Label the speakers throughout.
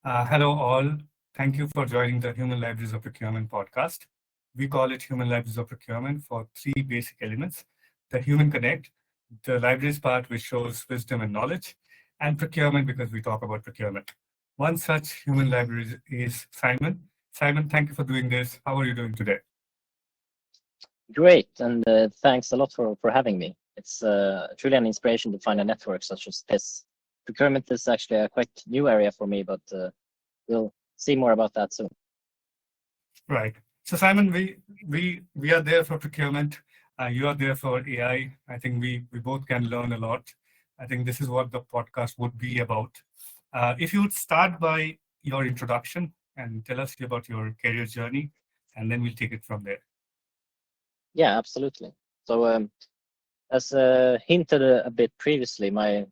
Speaker 1: Hello, all. Thank you for joining the Human Libraries of Procurement podcast. We call it Human Libraries of Procurement for three basic elements: the human connect, the libraries part, which shows wisdom and knowledge, and procurement, because we talk about procurement. One such human library is Simon. Simon, thank you for doing this. How are you doing today?
Speaker 2: Great, and thanks a lot for having me. It's truly an inspiration to find a network such as this. Procurement is actually a quite new area for me, but we'll see more about that soon.
Speaker 1: Right. So, Simon, we are there for procurement. You are there for AI. I think we both can learn a lot. I think this is what the podcast would be about. If you would start by your introduction and tell us about your career journey, and then we'll take it from there.
Speaker 2: Yeah, absolutely. So, as hinted a bit previously, my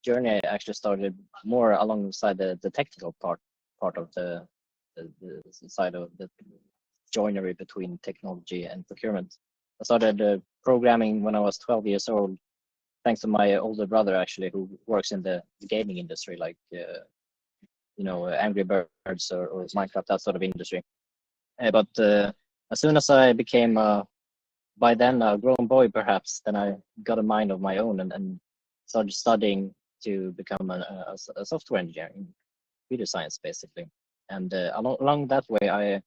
Speaker 2: journey actually started more alongside the technical part of the side of the joinery between technology and procurement. I started programming when I was 12 years old, thanks to my older brother actually, who works in the gaming industry, like Angry Birds or Minecraft, that sort of industry. But as soon as I became by then a grown boy, perhaps, then I got a mind of my own and started studying to become a software engineer in computer science, basically. And along that way, I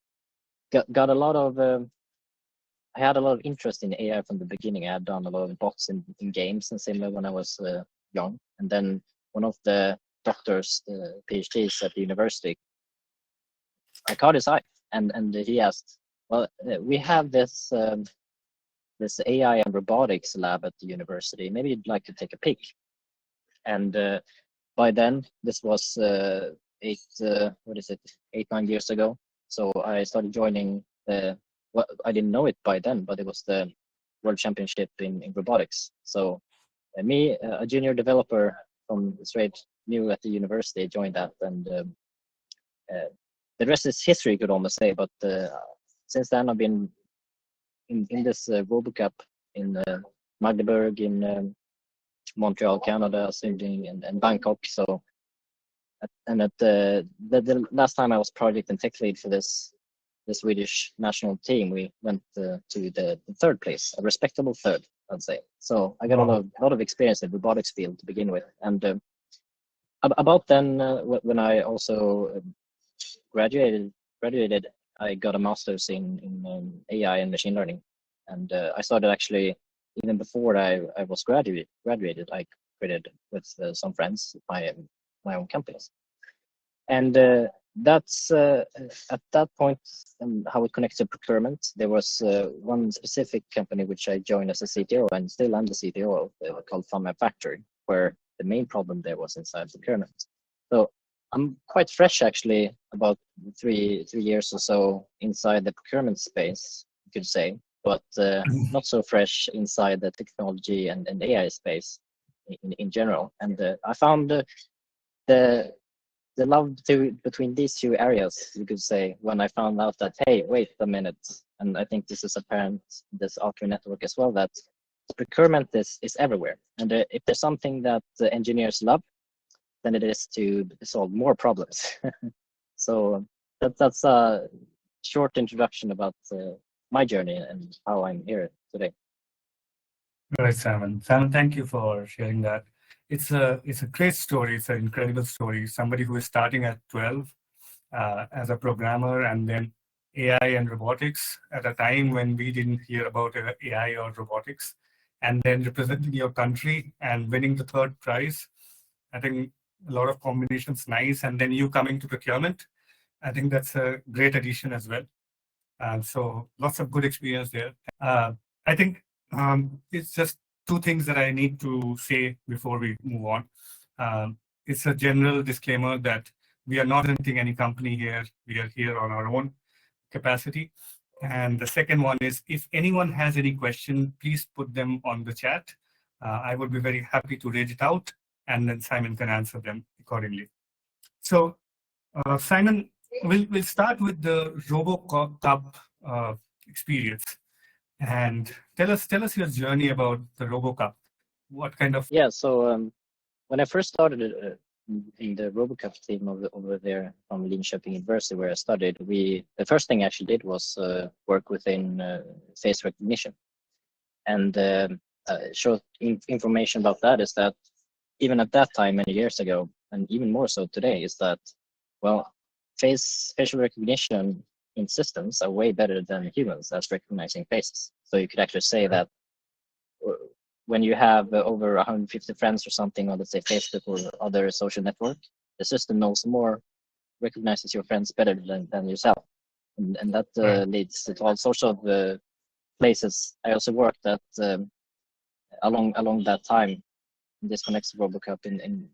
Speaker 2: got a lot of I had a lot of interest in AI from the beginning. I had done a lot of bots in games and similar when I was young. And then one of the doctors, the PhDs at the university, I caught his eye, and he asked, "Well, we have this AI and robotics lab at the university. Maybe you'd like to take a peek." And by then, this was 8-9 years ago. So I started joining I didn't know it by then, but it was the World Championship in robotics. So me, a junior developer from straight new at the university, joined that, and the rest is history, you could almost say. But since then, I've been in this RoboCup in Magdeburg, in Montreal, Canada, Sydney, and Bangkok. So, and at the last time I was project and tech lead for the Swedish national team, we went to the third place, a respectable third, I'd say. So I got a lot of experience in the robotics field to begin with. And about then, when I also graduated, I got a master's in AI and machine learning. And I started actually, even before I was graduated, I created with some friends my own companies. And that's at that point how it connects to procurement. There was one specific company which I joined as a CTO, and still I'm the CTO of, called Fun Factory, where the main problem there was inside procurement. So I'm quite fresh, actually, about three years or so inside the procurement space, you could say, but not so fresh inside the technology and AI space in general. And I found the love between these two areas, you could say, when I found out that, hey, wait a minute, and I think this is apparent, this Archer network as well, that procurement is everywhere. And if there's something that the engineers love, then it is to solve more problems. So that's a short introduction about my journey and how I'm here today.
Speaker 1: Right, Simon. Simon, thank you for sharing that. It's a great story. It's an incredible story. Somebody who is starting at 12 as a programmer, and then AI and robotics at a time when we didn't hear about AI or robotics, and then representing your country and winning the third prize. I think a lot of combinations, nice. And then you coming to procurement. I think that's a great addition as well. And so lots of good experience there. I think it's just two things that I need to say before we move on. It's a general disclaimer that we are not renting any company here. We are here on our own capacity. And the second one is, if anyone has any question, please put them on the chat. I would be very happy to read it out, and then Simon can answer them accordingly. So, Simon, we'll start with the RoboCup experience, and tell us your journey about the RoboCup. What kind of
Speaker 2: So when I first started in the RoboCup team over there from Linköping University, where I studied, the first thing I actually did was work within face recognition. And short information about that is that even at that time, many years ago, and even more so today, is that, well, facial recognition in systems are way better than humans as recognizing faces. So you could actually say that when you have over 150 friends or something on, let's say, Facebook or other social network, the system knows more, recognizes your friends better than yourself. And that leads to all sorts of places. I also worked at along that time. This connects to RoboCup in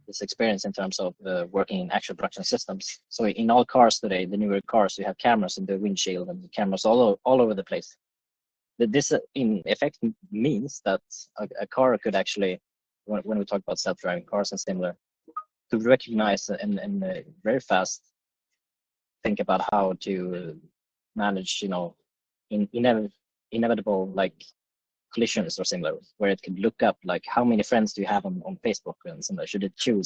Speaker 2: this experience in terms of working in actual production systems. So in all cars today, the newer cars, you have cameras in the windshield and cameras all over the place. This in effect means that a car could actually, when we talk about self-driving cars and similar, to recognize and very fast think about how to manage, inevitable like collisions or similar, where it could look up like how many friends do you have on Facebook and similar. Should it kill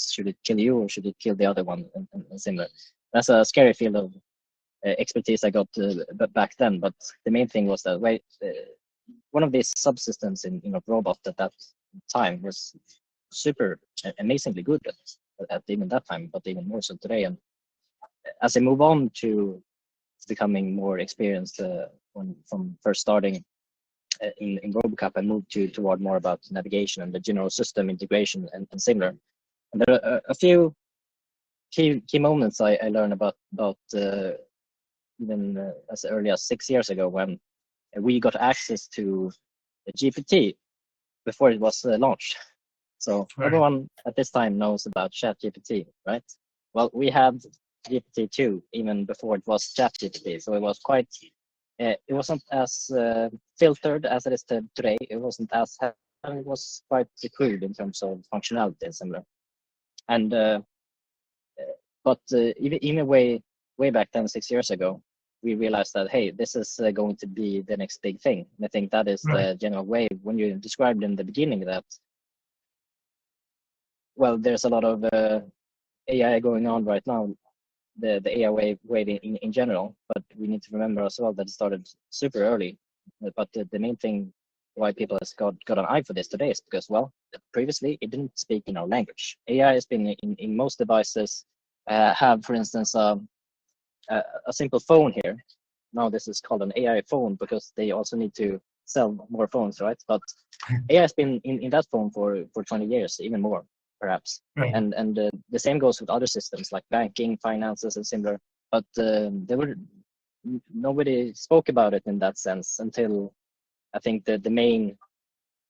Speaker 2: you or should it kill the other one and similar. That's a scary field of expertise I got back then. But the main thing was that one of these subsystems in a robot at that time was super amazingly good at even that time, but even more so today. And as I move on to becoming more experienced from first starting in RoboCup, I moved toward more about navigation and the general system integration and similar. And there are a few key moments I learned about even as early as 6 years ago, when we got access to the GPT before it was launched. So everyone at this time knows about ChatGPT, right? Well, we had GPT-2 even before it was ChatGPT, so it was quite. It wasn't as filtered as it is today. It wasn't as heavy. It was quite crude in terms of functionality and similar. And but even way back then, 6 years ago, we realized that, hey, this is going to be the next big thing. And I think that is the general way when you described in the beginning that, well, there's a lot of AI going on right now, the AI wave in general, but we need to remember as well that it started super early. But the main thing why people has got an eye for this today is because, well, previously it didn't speak in our language. AI has been in most devices, have, for instance, a simple phone here. Now this is called an AI phone because they also need to sell more phones, right? But AI has been in that phone for 20 years, even more, perhaps. And the same goes with other systems like banking, finances, and similar. But nobody spoke about it in that sense until I think the main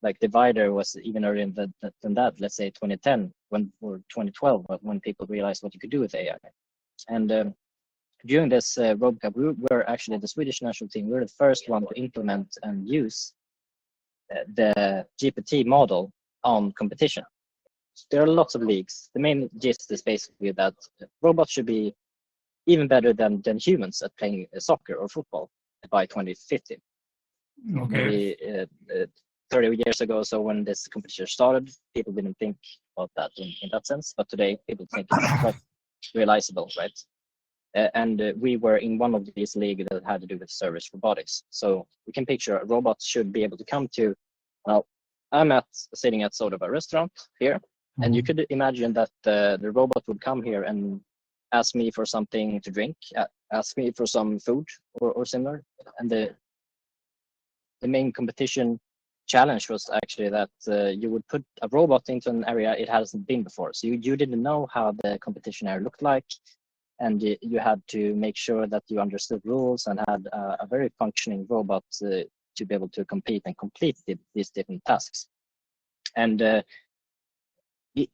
Speaker 2: like divider was even earlier than that. Let's say 2010 or 2012 when people realized what you could do with AI. And during this RoboCup, we were actually the Swedish national team. We were the first one to implement and use the GPT model on competition. There are lots of leagues. The main gist is basically that robots should be even better than humans at playing soccer or football by 2050. Maybe 30 years ago, so when this competition started, people didn't think about that in that sense. But today, people think it's quite realizable, right? And we were in one of these leagues that had to do with Service Robotics. So we can picture robots should be able to come to, well, I'm sitting at sort of a restaurant here, and you could imagine that the robot would come here and ask me for something to drink, ask me for some food or similar. And the main competition challenge was actually that you would put a robot into an area it hasn't been before. So you didn't know how the competition area looked like. And you had to make sure that you understood rules and had a very functioning robot to be able to compete and complete these different tasks. And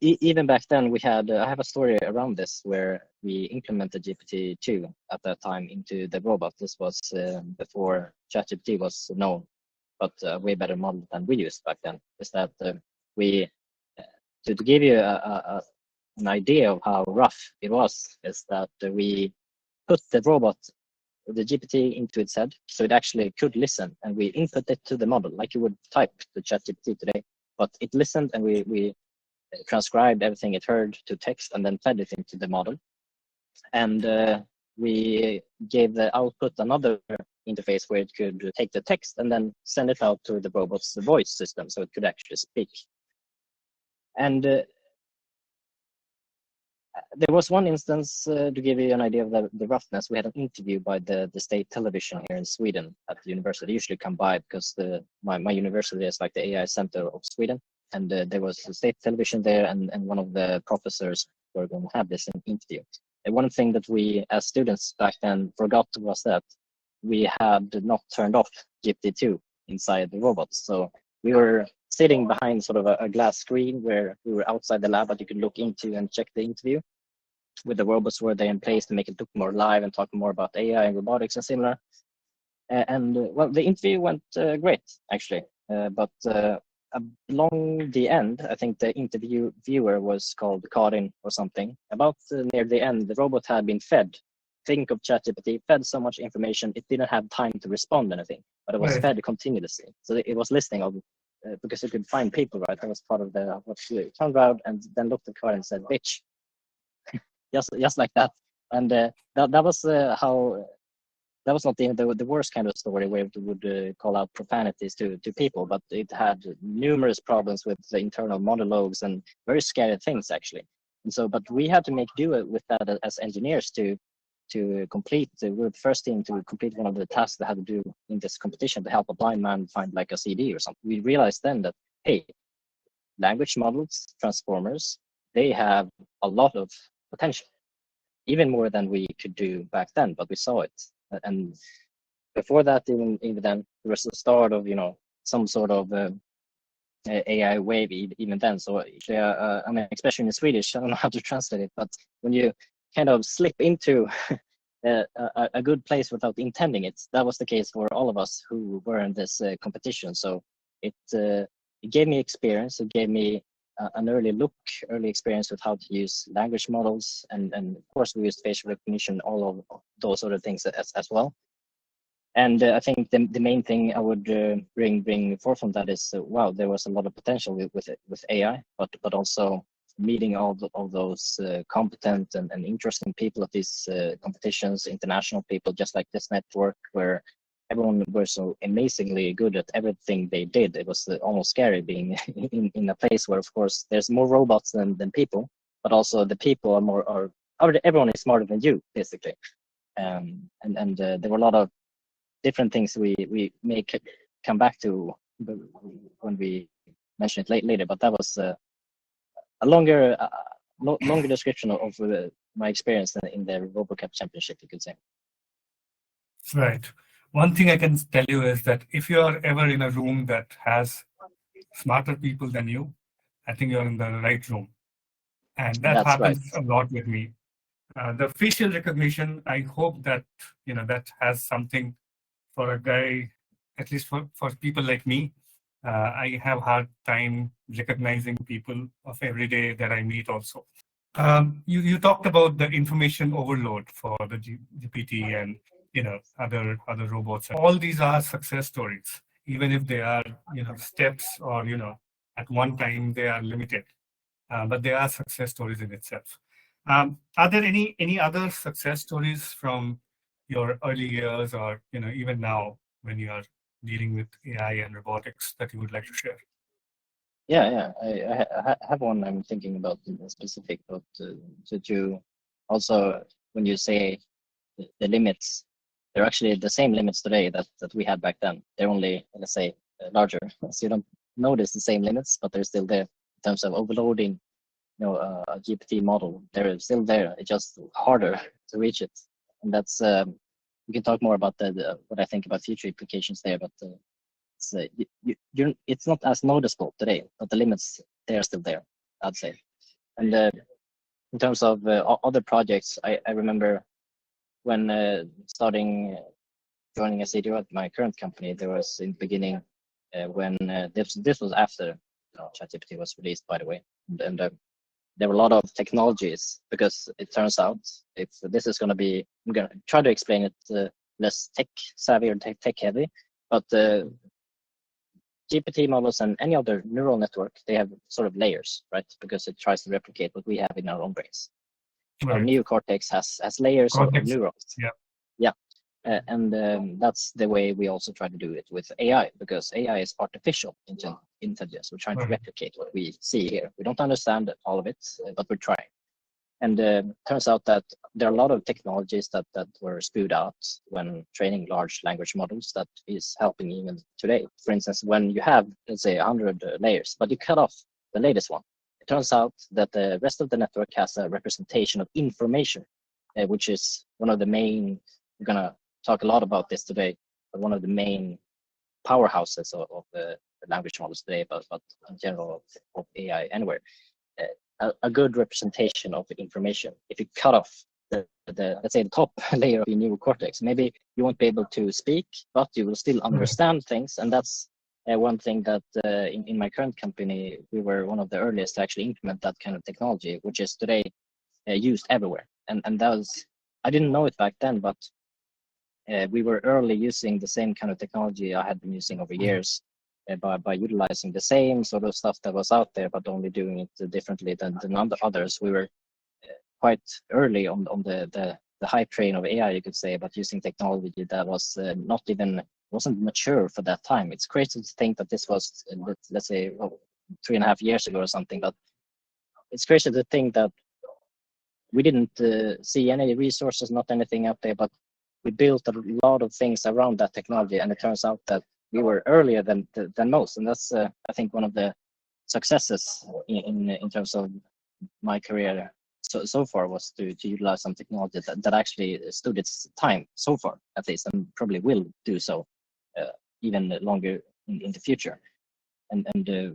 Speaker 2: even back then, we had I have a story around this where we implemented GPT-2 at that time into the robot. This was before ChatGPT was known, but a way better model than we used back then. Is that we to give you an idea of how rough it was, is that we put the robot, the GPT, into its head, so it actually could listen, and we input it to the model like you would type the ChatGPT today. But it listened, and we transcribed everything it heard to text and then fed it into the model. And we gave the output another interface where it could take the text and then send it out to the robot's voice system so it could actually speak. And there was one instance, to give you an idea of the roughness, we had an interview by the state television here in Sweden at the university. They usually come by because my university is like the AI center of Sweden. And there was a state television there, and one of the professors were going to have this interview. And one thing that we as students back then forgot was that we had not turned off GPT-2 inside the robots. So we were sitting behind sort of a glass screen where we were outside the lab, but you could look into and check the interview with the robots were there in place to make it look more live and talk more about AI and robotics and similar. Well, the interview went great, actually. But along the end, I think the interviewer was called Karin or something. About near the end, the robot had been fed. Think of ChatGPT, fed so much information, it didn't have time to respond anything, but it was fed continuously. So it was listening of, because it could find people, right? That was part of the, what she turned around and then looked at Karin and said, bitch. just like that. And that was how, that was not the worst kind of story where it would call out profanities to people, but it had numerous problems with the internal monologues and very scary things, actually. And so, but we had to make do with that as engineers to complete. We were the first team to complete one of the tasks they had to do in this competition to help a blind man find like a CD or something. We realized then that, hey, language models, transformers, they have a lot of potential, even more than we could do back then, but we saw it. And before that, even then, there was the start of, some sort of AI wave even then. So I mean, especially in Swedish, I don't know how to translate it, but when you kind of slip into a good place without intending it, that was the case for all of us who were in this competition. So it gave me experience. It gave me an early experience with how to use language models, and of course we used facial recognition, all of those sort of things as well. And I think the main thing I would bring forth from that is, wow, there was a lot of potential with AI, but also meeting all those competent and interesting people at these competitions, international people, just like this network, where everyone were so amazingly good at everything they did. It was almost scary being in a place where, of course, there's more robots than people, but also the people are everyone is smarter than you, basically. And there were a lot of different things we may come back to when we mention it later, but that was a longer description of my experience in the RoboCup championship, you could say.
Speaker 1: Right. One thing I can tell you is that if you are ever in a room that has smarter people than you, I think you're in the right room. And that happens a lot with me. The facial recognition, I hope that, that has something for a guy, at least for people like me. I have hard time recognizing people of every day that I meet also. You talked about the information overload for the GPT and other robots. All these are success stories, even if they are steps or at one time they are limited, but they are success stories in itself. Are there any other success stories from your early years or even now when you are dealing with AI and robotics that you would like to share?
Speaker 2: Yeah. I have one I'm thinking about in specific, but to also, when you say the limits, they're actually the same limits today that we had back then. They're only, let's say, larger, so you don't notice the same limits, but they're still there in terms of overloading. A GPT model, they're still there. It's just harder to reach it, and that's we can talk more about what I think about future applications there, but it's not as noticeable today, but the limits, they are still there, I'd say. And in terms of other projects, I remember when joining a CDO at my current company, there was in the beginning when this was after ChatGPT was released, by the way, and there were a lot of technologies, because it turns out if this is going to be, I'm going to try to explain it less tech savvy or tech heavy, but GPT models and any other neural network, they have sort of layers, right? Because it tries to replicate what we have in our own brains. Our neocortex has layers of neurons. Yeah. That's the way we also try to do it with AI, because AI is artificial intelligence. We're trying to replicate what we see here. We don't understand all of it, but we're trying. And turns out that there are a lot of technologies that were spewed out when training large language models that is helping even today. For instance, when you have, let's say, 100 layers, but you cut off the latest one, it turns out that the rest of the network has a representation of information, which is one of the main, we're going to talk a lot about this today, but one of the main powerhouses of the language models today, but in general of AI anywhere. A good representation of the information. If you cut off the let's say the top layer of your neocortex, maybe you won't be able to speak, but you will still understand things. And that's one thing that in my current company, we were one of the earliest to actually implement that kind of technology, which is today used everywhere. And that was, I didn't know it back then, but we were early using the same kind of technology I had been using over years. By utilizing the same sort of stuff that was out there, but only doing it differently than others. We were quite early on the hype train of AI, you could say, but using technology that was wasn't mature for that time. It's crazy to think that this was, let's say, 3.5 years ago or something, but it's crazy to think that we didn't see any resources, not anything out there, but we built a lot of things around that technology, and it turns out that we were earlier than most, and that's I think one of the successes in terms of my career so far was to utilize some technology that actually stood its time so far, at least, and probably will do so even longer in the future. And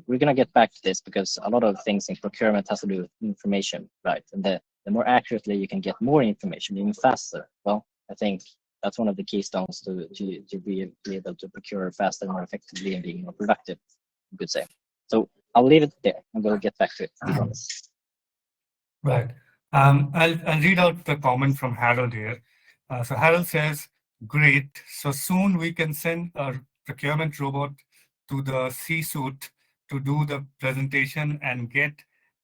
Speaker 2: we're gonna get back to this because a lot of things in procurement has to do with information, right? And the more accurately you can get more information, even faster. Well, I think that's one of the keystones to be able to procure faster, more effectively, and being more productive, you could say. So I'll leave it there and we'll get back to it.
Speaker 1: Right. I'll read out the comment from Harold here. So Harold says, great. So soon we can send a procurement robot to the C-suite to do the presentation and get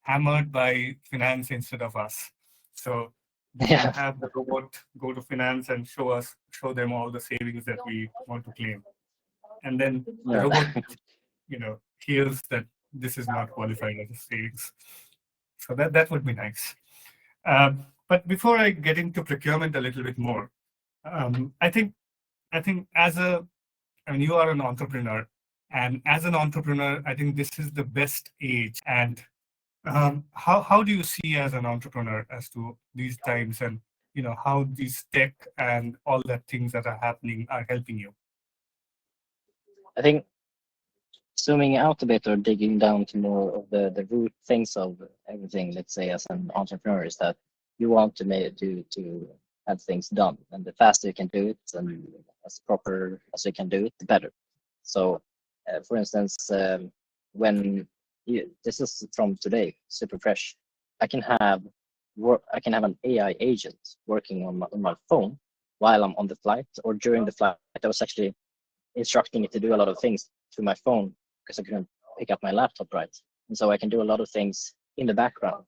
Speaker 1: hammered by finance instead of us. So we can have the robot go to finance and show them all the savings that we want to claim. And then the robot, hears that this is not qualified as a savings. So that would be nice. But before I get into procurement a little bit more, I think you are an entrepreneur, and as an entrepreneur, I think this is the best age. And how do you see as an entrepreneur as to these times, and how these tech and all that things that are happening are helping you?
Speaker 2: I think zooming out a bit or digging down to more of the root things of everything, let's say, as an entrepreneur, is that you want to have things done, and the faster you can do it and as proper as you can do it, the better. So for instance, this is from today, super fresh, I can have an AI agent working on my phone while I'm on the flight, or during the flight. I was actually instructing it to do a lot of things through my phone because I couldn't pick up my laptop, right? And so I can do a lot of things in the background,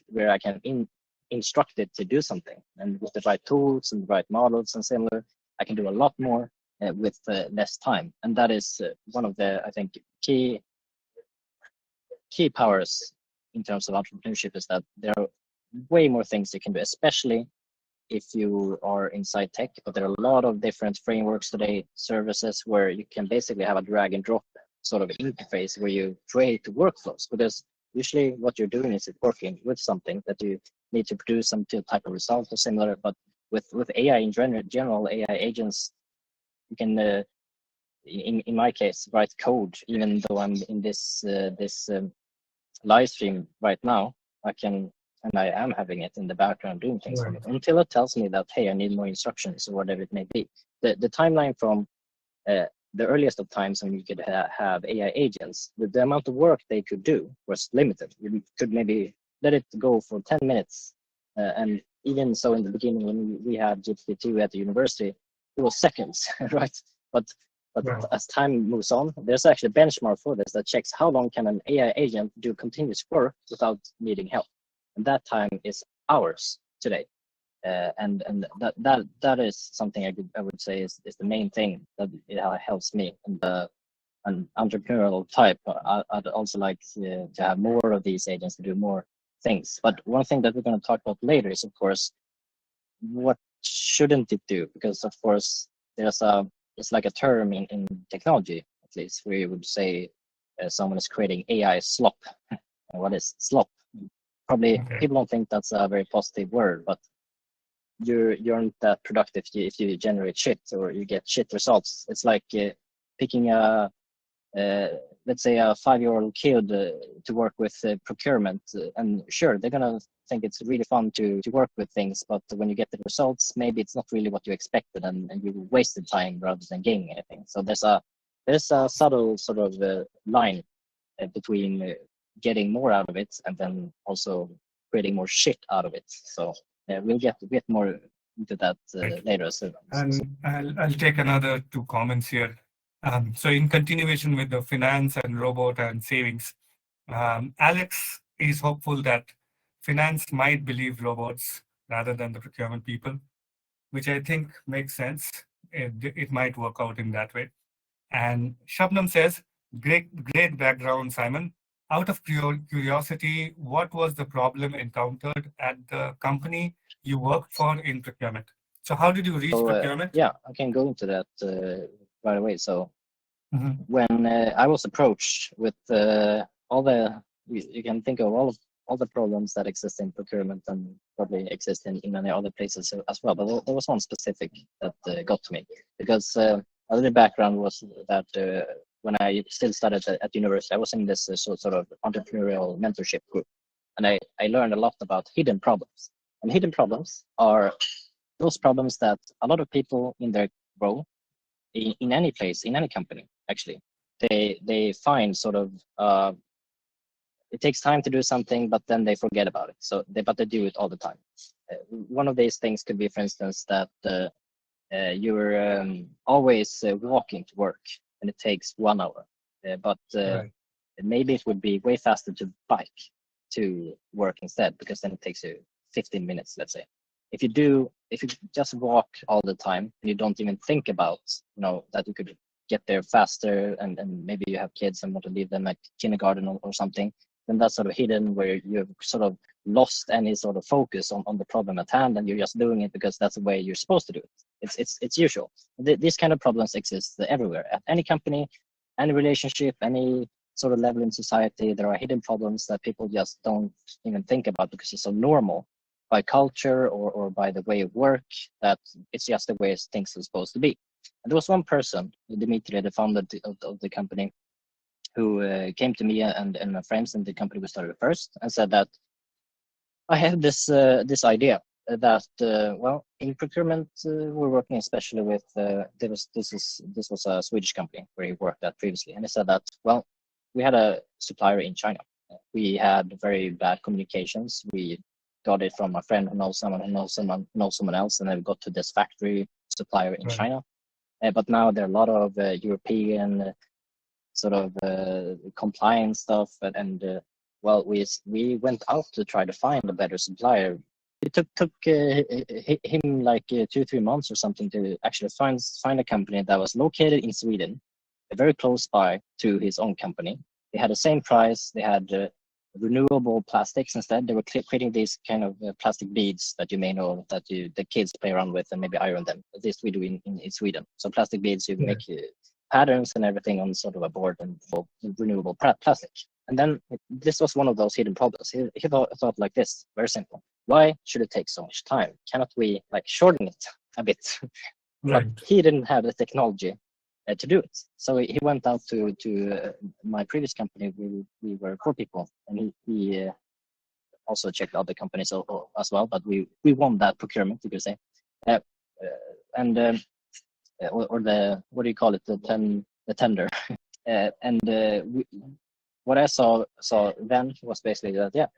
Speaker 2: where I can instruct it to do something. And with the right tools and the right models and similar, I can do a lot more with less time. And that is one of the, I think, key powers in terms of entrepreneurship, is that there are way more things you can do, especially if you are inside tech. But there are a lot of different frameworks today, services, where you can basically have a drag and drop sort of interface where you create workflows, because usually what you're doing is working with something that you need to produce some type of result or similar. But with AI in general, AI agents, you can in my case write code. Even though I'm in this live stream right now, I am having it in the background doing things for me, until it tells me that, hey, I need more instructions, or whatever it may be. The timeline from the earliest of times when you could have AI agents, the amount of work they could do was limited. You could maybe let it go for 10 minutes. And even so, in the beginning, when we had GPT at the university, it was seconds, right? But But
Speaker 1: Right.
Speaker 2: as time moves on, there's actually a benchmark for this that checks how long can an AI agent do continuous work without needing help. And that time is hours today. And that is something I would say is the main thing that it helps me. And an entrepreneurial type, I'd also like to have more of these agents to do more things. But one thing that we're going to talk about later is, of course, what shouldn't it do? Because of course, it's like a term in technology, at least, where you would say someone is creating AI slop. And what is slop? Probably people don't think that's a very positive word, but you're not that productive if you generate shit or you get shit results. It's like picking a let's say a 5-year-old kid to work with procurement, and sure, they're gonna think it's really fun to work with things, but when you get the results, maybe it's not really what you expected, and you wasted time rather than gaining anything. So there's a subtle sort of line between getting more out of it and then also creating more shit out of it. So we'll get more into that later.
Speaker 1: And I'll take another 2 comments here. So in continuation with the finance and robot and savings, Alex is hopeful that finance might believe robots rather than the procurement people, which I think makes sense. It might work out in that way. And Shabnam says, great background, Simon. Out of curiosity, what was the problem encountered at the company you worked for in procurement? So how did you reach procurement?
Speaker 2: Yeah, I can go into that right away. So when I was approached with all the, you can think of all the problems that exist in procurement and probably exist in many other places as well. But there was one specific that got to me, because a little background was that when I still studied at university, I was in this sort of entrepreneurial mentorship group, and I learned a lot about hidden problems. And hidden problems are those problems that a lot of people in their role, in any place, in any company, actually, they find sort of it takes time to do something, but then they forget about it. So but they do it all the time. One of these things could be, for instance, that you're always walking to work, and it takes 1 hour. But maybe it would be way faster to bike to work instead, because then it takes you 15 minutes, let's say. If you just walk all the time and you don't even think about, that you could get there faster, and maybe you have kids and want to leave them at kindergarten or something, then that's sort of hidden, where you've sort of lost any sort of focus on the problem at hand, and you're just doing it because that's the way you're supposed to do it. It's usual. These kind of problems exist everywhere, at any company, any relationship, any sort of level in society. There are hidden problems that people just don't even think about because it's so normal by culture or by the way of work, that it's just the way things are supposed to be. And there was one person, Dimitri, the founder of the company, who came to me and my friends in the company we started first, and said that I have this idea that in procurement we're working especially with this was a Swedish company where he worked at previously, and he said that we had a supplier in China. We had very bad communications. We got it from a friend who knows someone who knows someone else, and then we got to this factory supplier in China. But now there are a lot of European sort of compliance stuff, and we went out to try to find a better supplier. It took him like 2-3 months or something to actually find a company that was located in Sweden, very close by to his own company. They had the same price. They had renewable plastics instead. They were creating these kind of plastic beads that you may know that the kids play around with and maybe iron them. At least we do in Sweden. So plastic beads, you make patterns and everything on sort of a board and for renewable plastic. And then this was one of those hidden problems. He thought like this, very simple. Why should it take so much time? Cannot we shorten it a bit? But he didn't have the technology to do it. So he went out to my previous company. We were 4 people, and he also checked out the companies as well. But we won that procurement, you could say, or the, what do you call it, the tender. What I saw then was basically that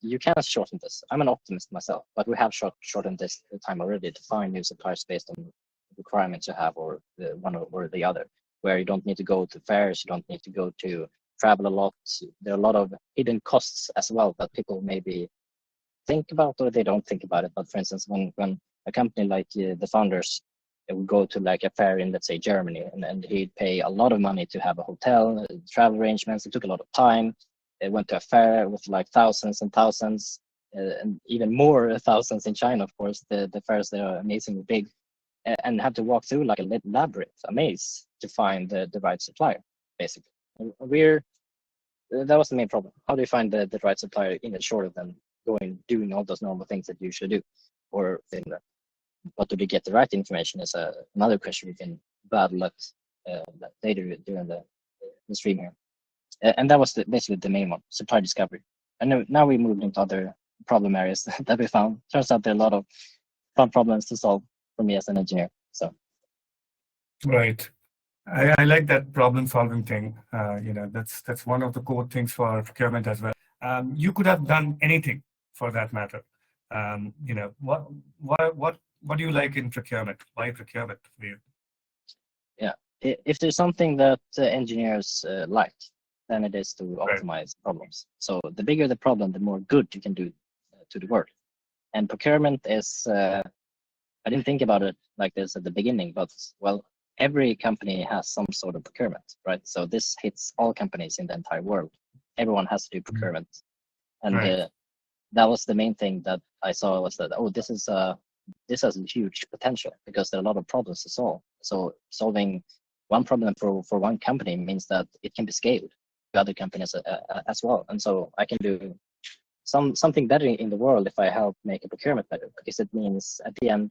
Speaker 2: you can shorten this. I'm an optimist myself, but we have shortened this time already to find new suppliers based on requirements you have, or the one or the other, where you don't need to go to fairs, you don't need to go to travel a lot. There are a lot of hidden costs as well that people maybe think about or they don't think about it. But for instance, when a company like the founders, it would go to like a fair in, let's say, Germany, and he'd pay a lot of money to have a hotel, travel arrangements. It took a lot of time. It went to a fair with like thousands and thousands, and even more thousands in China, of course. The fairs, they are amazingly big, and have to walk through like a labyrinth, a maze, to find the right supplier, basically. That was the main problem. How do you find the right supplier in it, shorter than doing all those normal things that you usually do? Or what do they get the right information is another question we can battle at later during the stream here. And that was basically the main one, supply discovery. And now we moved into other problem areas that we found. Turns out there are a lot of fun problems to solve for me as an engineer. So,
Speaker 1: right. I like that problem-solving thing. That's one of the core things for procurement as well. You could have done anything for that matter. What do you like in procurement? Why procurement for you?
Speaker 2: Yeah, if there's something that engineers like, then it is to optimize problems. So the bigger the problem, the more good you can do to the world. And procurement is, I didn't think about it like this at the beginning, but well, every company has some sort of procurement, right? So this hits all companies in the entire world. Everyone has to do procurement. And that was the main thing that I saw, was that, oh, this has a huge potential, because there are a lot of problems to solve. So solving one problem for one company means that it can be scaled to other companies as well. And so I can do something better in the world if I help make a procurement better, because it means at the end,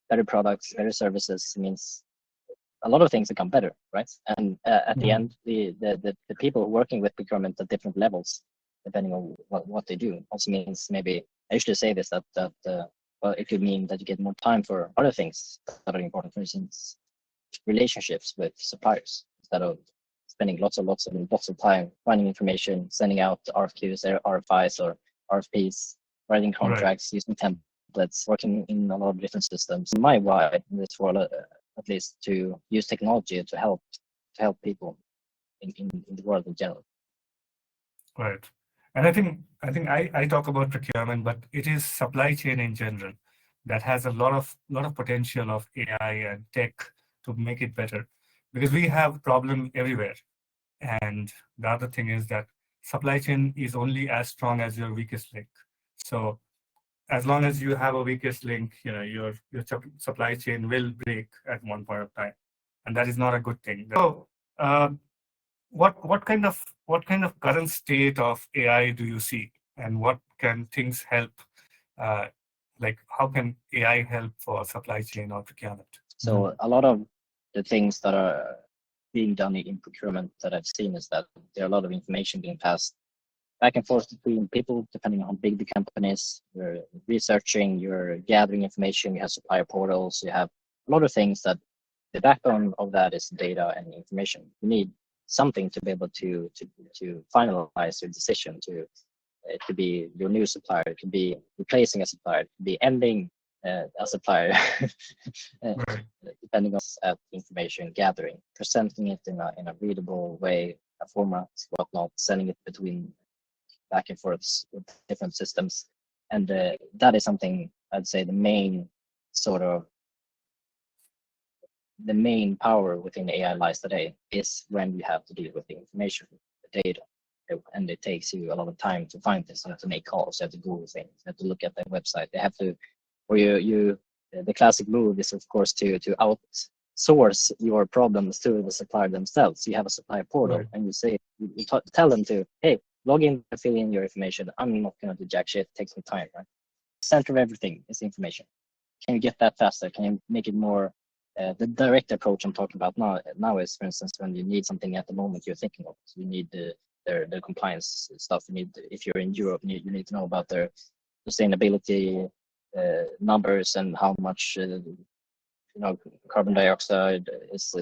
Speaker 2: better products, better services means a lot of things become better, right? And at the end, the people working with procurement at different levels, depending on what they do, also means, maybe I usually say this, that well, it could mean that you get more time for other things that are important. For instance, relationships with suppliers, instead of spending lots of time finding information, sending out RFQs, RFIs, or RFPs, writing contracts, using templates, working in a lot of different systems. My why in this world, at least, to use technology to help people in the world in general.
Speaker 1: Right. And I think I talk about procurement, but it is supply chain in general that has a lot of potential of AI and tech to make it better, because we have problem everywhere. And the other thing is that supply chain is only as strong as your weakest link. So as long as you have a weakest link, your supply chain will break at one point of time, and that is not a good thing. So what kind of current state of AI do you see, and what can things help? Like, how can AI help for supply chain or procurement?
Speaker 2: So a lot of the things that are being done in procurement that I've seen is that there are a lot of information being passed back and forth between people, depending on how big the company is. You're researching, you're gathering information, you have supplier portals, you have a lot of things that the backbone of that is data and information. You need something to be able to finalize your decision. It could be your new supplier, it could be replacing a supplier, it could be ending a supplier, depending on information gathering, presenting it in a readable way, a format, whatnot, sending it between back and forth with different systems. And that is something I'd say the main power within AI lies today, is when you have to deal with the information, the data. And it takes you a lot of time to find this. You have to make calls, you have to Google things, you have to look at their website. They have to, or the classic move is, of course, to outsource your problems to the supplier themselves. You have a supplier portal, and you tell them to, hey, log in and fill in your information. I'm not going to do jack shit. It takes me time, right? The center of everything is information. Can you get that faster? Can you make it more? The direct approach I'm talking about now is, for instance, when you need something at the moment you're thinking of. So you need their compliance stuff. If you're in Europe, you need to know about their sustainability numbers and how much carbon dioxide is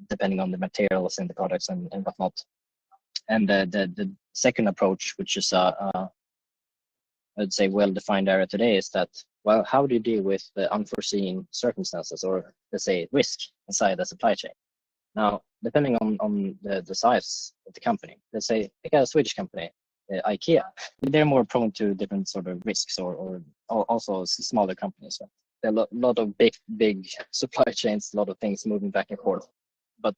Speaker 2: depending on the materials in the products and whatnot. And the second approach, which is I'd say well-defined area today, is that, well, how do you deal with the unforeseen circumstances, or let's say risk inside the supply chain? Now, depending on the size of the company, let's say pick a Swedish company, IKEA, they're more prone to different sort of risks, or also smaller companies. Right? There are a lot of big supply chains, a lot of things moving back and forth. But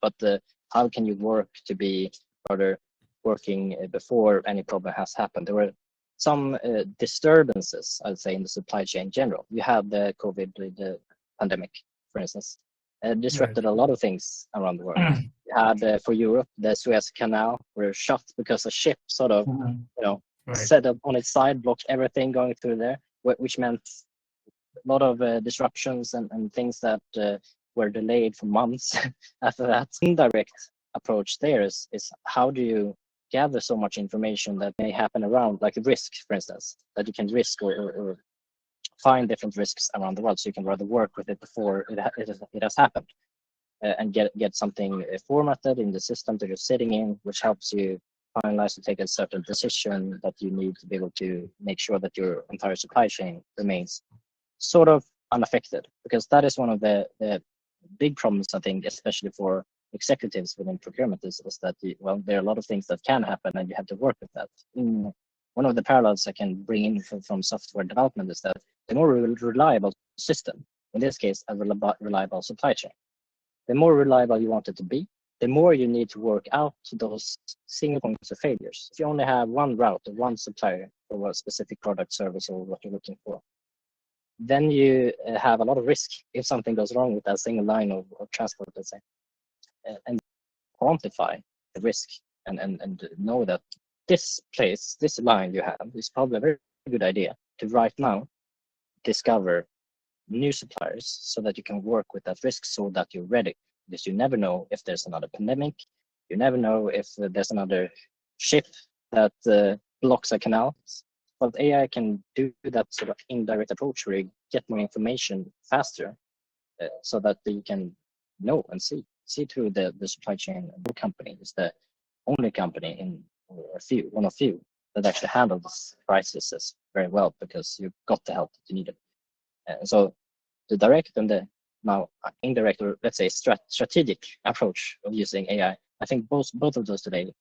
Speaker 2: how can you work to be rather working before any problem has happened? There were some disturbances, I'd say, in the supply chain in general. You had the COVID, the pandemic, for instance, disrupted a lot of things around the world. You had for Europe, the Suez Canal were shut because a ship sort of, set up on its side, blocked everything going through there, which meant a lot of disruptions and things that were delayed for months after that. Indirect approach there is how do you gather so much information that may happen around, like a risk, for instance, that you can risk or find different risks around the world, so you can rather work with it before it has happened, and get something formatted in the system that you're sitting in, which helps you finalize to take a certain decision that you need to be able to make sure that your entire supply chain remains sort of unaffected, because that is one of the big problems, I think, especially for executives within procurement, is that there are a lot of things that can happen and you have to work with that. One of the parallels I can bring in from software development is that the more reliable system, in this case a reliable supply chain, the more reliable you want it to be, the more you need to work out those single points of failures. If you only have one route or one supplier for a specific product, service, or what you're looking for, then you have a lot of risk if something goes wrong with that single line of transport, let's say. And quantify the risk and know that this place, this line you have, is probably a very good idea to right now discover new suppliers so that you can work with that risk, so that you're ready. Because you never know if there's another pandemic, you never know if there's another ship that blocks a canal. But AI can do that sort of indirect approach where you get more information faster, so that you can know and see through the supply chain. Your company is the only company in one of few that actually handles crises very well, because you got the help that you needed. So the direct and the now indirect, or let's say strategic approach of using AI, I think both of those today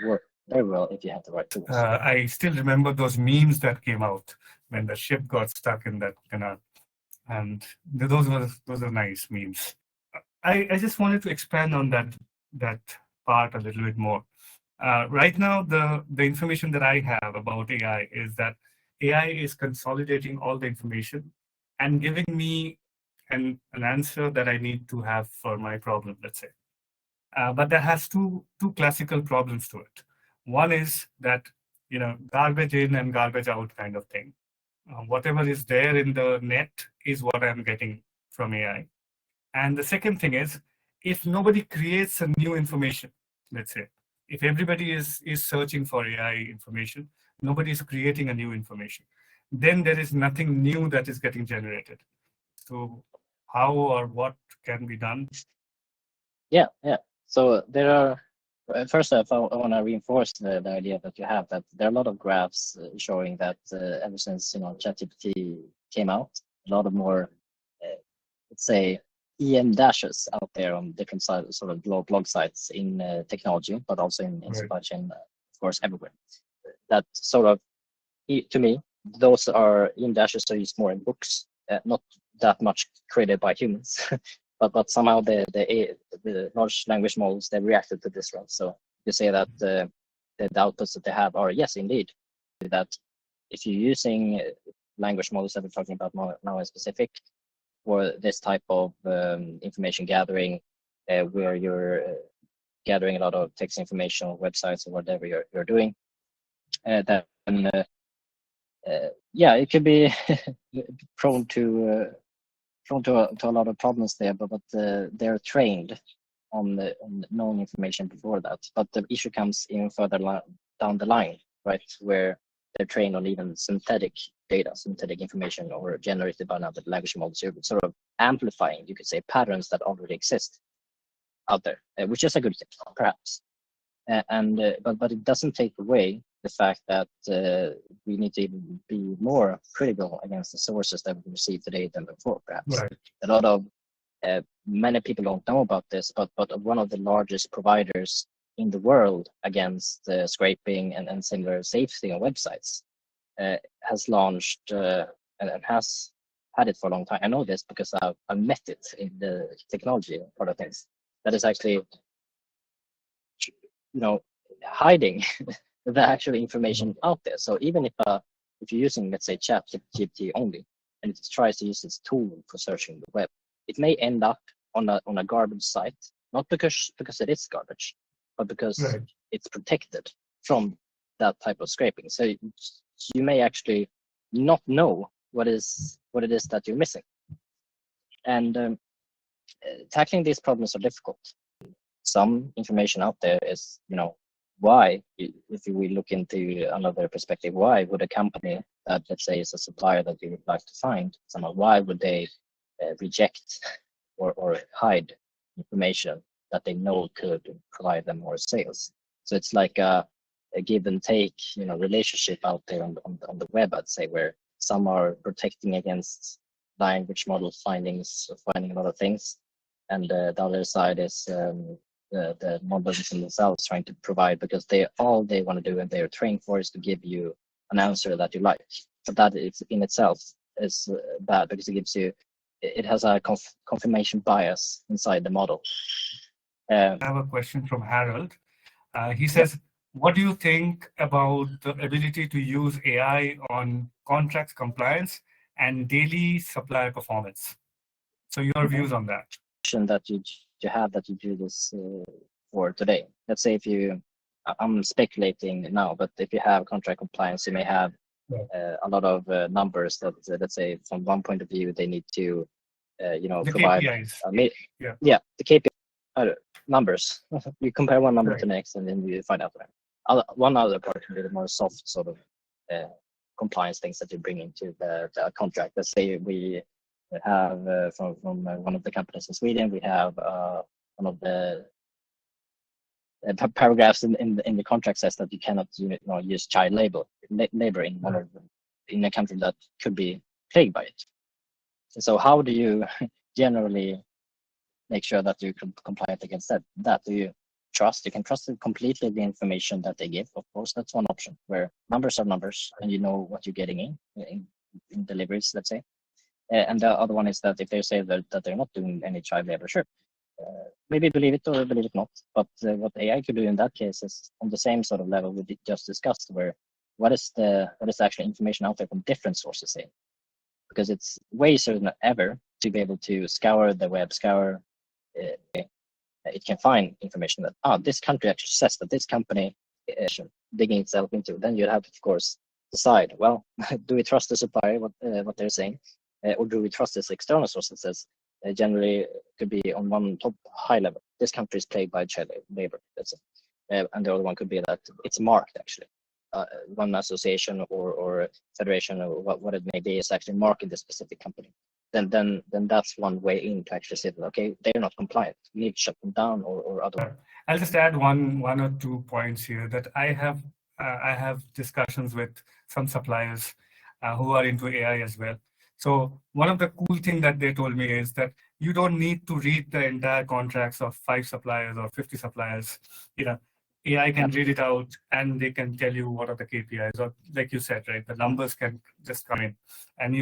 Speaker 2: work very well if you have the right tools.
Speaker 1: I still remember those memes that came out when the ship got stuck in that canal, and those are nice memes. I just wanted to expand on that part a little bit more. Right now, the information that I have about AI is that AI is consolidating all the information and giving me an answer that I need to have for my problem, let's say. But that has two classical problems to it. One is that, garbage in and garbage out kind of thing. Whatever is there in the net is what I'm getting from AI. And the second thing is, if nobody creates a new information, let's say, if everybody is searching for AI information, nobody is creating a new information, then there is nothing new that is getting generated. So how or what can be done?
Speaker 2: Yeah. So there are, first off, I want to reinforce the idea that you have, that there are a lot of graphs showing that ever since ChatGPT came out, a lot of more, let's say, EM dashes out there on different sites, sort of blog sites in technology, but also in supply chain, of course, everywhere. That sort of, to me, those are EM dashes are used more in books, not that much created by humans, but somehow the large language models, they reacted to this one. So you say that the outputs that they have are, yes, indeed, that if you're using language models that we're talking about now in specific, for this type of information gathering, where you're gathering a lot of text information on websites or whatever you're doing, then it could be prone to a lot of problems there. But they're trained on known information before that. But the issue comes even further down the line, right, where they're trained on even synthetic data, synthetic information, or generated by another language model. So you're sort of amplifying, you could say, patterns that already exist out there, which is a good thing, perhaps. But it doesn't take away the fact that we need to even be more critical against the sources that we receive today than before, perhaps.
Speaker 1: Right.
Speaker 2: A lot of many people don't know about this, but one of the largest providers in the world against scraping and similar safety on websites has launched and has had it for a long time. I know this because I've met it in the technology part of things. That is actually, hiding the actual information out there. So even if you're using, let's say, ChatGPT only, and it tries to use this tool for searching the web, it may end up on a garbage site, not because it is garbage, but because it's protected from that type of scraping. So you may actually not know what it is that you're missing. And tackling these problems are difficult. Some information out there is, why, if we look into another perspective, why would a company that, let's say, is a supplier that you would like to find someone, why would they reject or hide information that they know could provide them more sales? So it's like a give and take, relationship out there on the web, I'd say, where some are protecting against language model finding a lot of things, and the other side is the models themselves trying to provide, because all they want to do and they're trained for is to give you an answer that you like. But that is in itself is bad, because it has a confirmation bias inside the model.
Speaker 1: I have a question from Harold. He says, what do you think about the ability to use AI on contracts compliance and daily supplier performance? So your views on that?
Speaker 2: That you have that you do this for today. Let's say I'm speculating now, but if you have contract compliance, you may have a lot of numbers that, let's say, from one point of view, they need to,
Speaker 1: the
Speaker 2: provide.
Speaker 1: KPIs.
Speaker 2: The KPI numbers. You compare one number to the next, and then you find out. One other part can be the more soft sort of compliance things that you bring into the contract. Let's say we have from one of the companies in Sweden, we have one of the paragraphs in the contract says that you cannot use child labor in a country that could be plagued by it. So how do you generally make sure that you can comply against that? Do you trust? You can trust completely the information that they give. Of course, that's one option, where numbers are numbers, and you know what you're getting in deliveries, let's say. And the other one is that if they say that they're not doing any child labor, sure, maybe believe it or believe it not. But what AI could do in that case is on the same sort of level we just discussed, where what is the actual information out there from different sources, say, because it's way easier than ever to be able to scour the web, it can find information that this country actually says that this company digging itself into. Then you have to, of course, decide, well, do we trust the supplier, what they're saying, or do we trust this external source that says generally could be on one top high level, this country is plagued by child labor, that's it. And the other one could be that it's marked, actually. One association or federation or what it may be is actually marking the specific company. Then that's one way in to actually say that, okay, they're not compliant, we need to shut them down or other.
Speaker 1: I'll just add one or 2 points here that I have discussions with some suppliers who are into AI as well. So one of the cool things that they told me is that you don't need to read the entire contracts of 5 suppliers or 50 suppliers. AI can read it out, and they can tell you what are the KPIs, or like you said, right, the numbers can just come in, and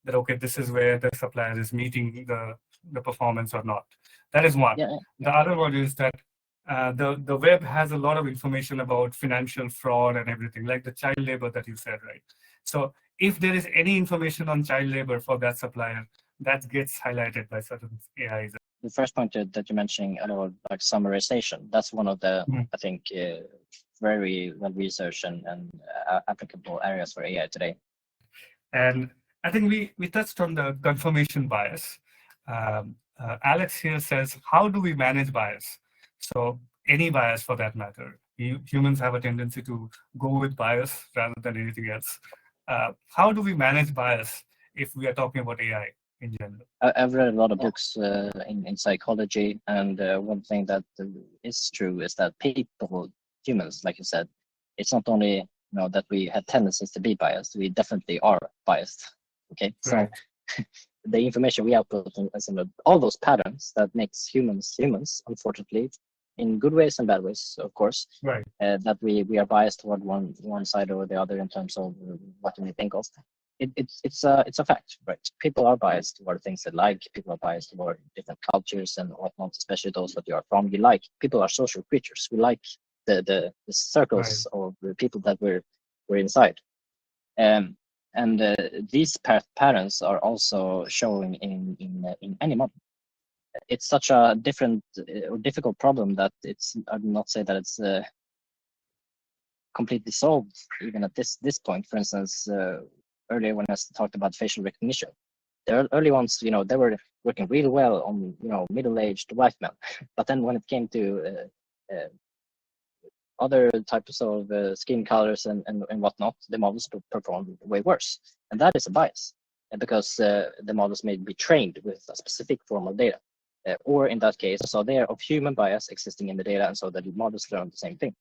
Speaker 1: that, okay, this is where the supplier is meeting the performance or not. That is one. The other one is that the web has a lot of information about financial fraud and everything, like the child labor that you said, right? So if there is any information on child labor for that supplier, that gets highlighted by certain AIs.
Speaker 2: The first point that you're mentioning, like summarization, that's one of the, I think, very well researched and applicable areas for AI today.
Speaker 1: And I think we touched on the confirmation bias. Alex here says, how do we manage bias? So any bias for that matter. Humans have a tendency to go with bias rather than anything else. How do we manage bias if we are talking about AI in general?
Speaker 2: I've read a lot of books in psychology, and one thing that is true is that humans, like you said, it's not only that we have tendencies to be biased, we definitely are biased. Okay,
Speaker 1: Right.
Speaker 2: so the information we output and all those patterns that makes humans, unfortunately, in good ways and bad ways, of course,
Speaker 1: Right.
Speaker 2: that we are biased toward one side or the other in terms of what we think of. It's a fact, right? People are biased toward things they like. People are biased toward different cultures and whatnot, especially those that you are from. People are social creatures. We like the circles
Speaker 1: Right.
Speaker 2: of the people that we're inside. And these patterns are also showing in any model. It's such a different or difficult problem that I would not say that it's completely solved even at this point. For instance, earlier when I talked about facial recognition, the early ones, they were working really well on middle-aged white men, but then when it came to other types of skin colors and whatnot, the models performed way worse, and that is a bias because the models may be trained with a specific form of data, or in that case, so they are of human bias existing in the data, and so that the models learn the same thing.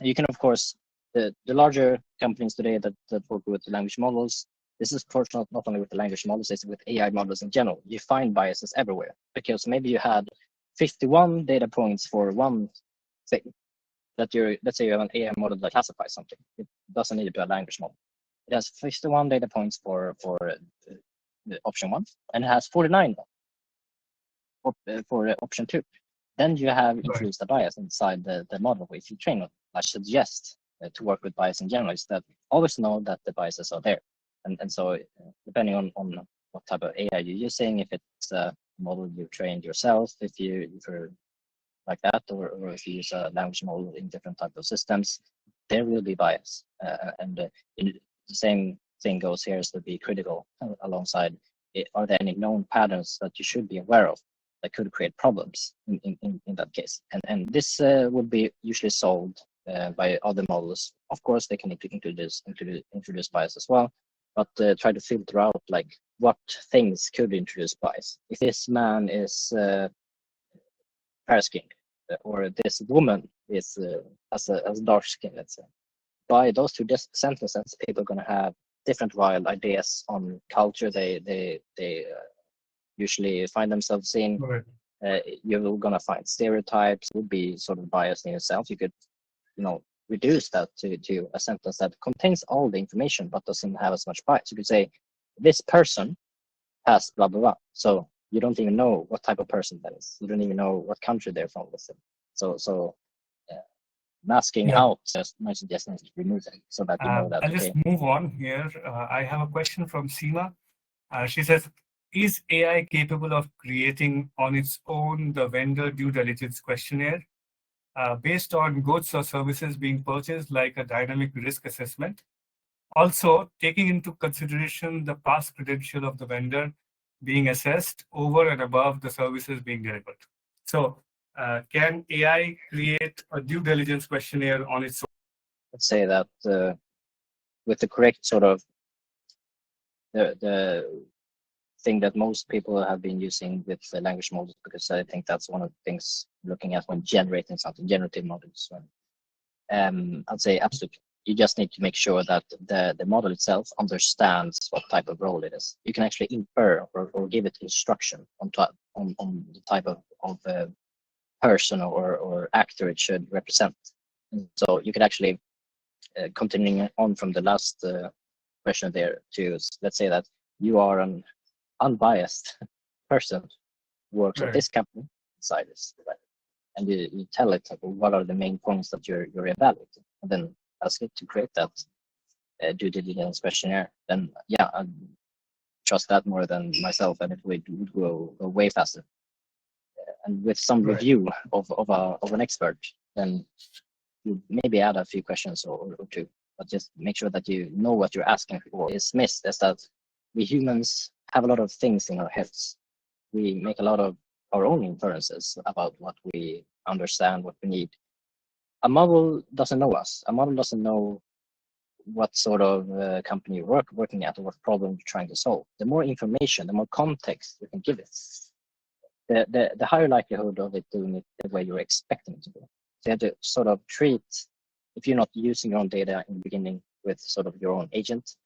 Speaker 2: You can, of course, the larger companies today that work with the language models, this is of course not only with the language models, it's with AI models in general. You find biases everywhere because maybe you had 51 data points for one thing. Let's say you have an AI model that classifies something. It doesn't need to be a language model. It has 51 data points for option 1, and it has 49 for option 2. Then you have introduced a bias inside the model if you train it. I suggest to work with bias in general is that always know that the biases are there. And so depending on what type of AI you're using, if it's a model you trained yourself, if you're like that, or if you use a language model in different types of systems, there will be bias. And the same thing goes here, is to be critical alongside. Are there any known patterns that you should be aware of that could create problems in that case? And this would be usually solved by other models. Of course, they can introduce bias as well, but try to filter out like what things could introduce bias. If this man is fair skinned, or this woman is as dark skin, let's say, by those two sentences, people are going to have different wild ideas on culture they usually find themselves in. You're going to find stereotypes, would be sort of biased in yourself. You could reduce that to a sentence that contains all the information but doesn't have as much bias. You could say, this person has blah blah blah, so you don't even know what type of person that is. You don't even know what country they're from. So masking out, my suggestion is to remove them so that you know that.
Speaker 1: I'll just move on here. I have a question from Seema. She says, is AI capable of creating on its own the vendor due diligence questionnaire based on goods or services being purchased, like a dynamic risk assessment? Also, taking into consideration the past credential of the vendor being assessed over and above the services being delivered. So, can AI create a due diligence questionnaire on its own?
Speaker 2: Let's say that with the correct sort of the thing that most people have been using with the language models, because I think that's one of the things looking at when generating something, generative models. I'd say absolutely. You just need to make sure that the model itself understands what type of role it is. You can actually infer or give it instruction on the type of person or actor it should represent. And so you could actually, continuing on from the last question there, to let's say that you are an unbiased person who works at this company inside this, right? And you tell it what are the main points that you're evaluating, and then ask it to create that due diligence questionnaire. Then yeah, I trust that more than myself, and it would go way faster. And with some review of an expert, then you maybe add a few questions or two, but just make sure that you know what you're asking for. Is missed is that we humans have a lot of things in our heads. We make a lot of our own inferences about what we understand, what we need. A model doesn't know us. A model doesn't know what sort of company you're working at or what problem you're trying to solve. The more information, the more context you can give it, the higher likelihood of it doing it the way you're expecting it to do. So you have to sort of treat if you're not using your own data in the beginning with sort of your own agent,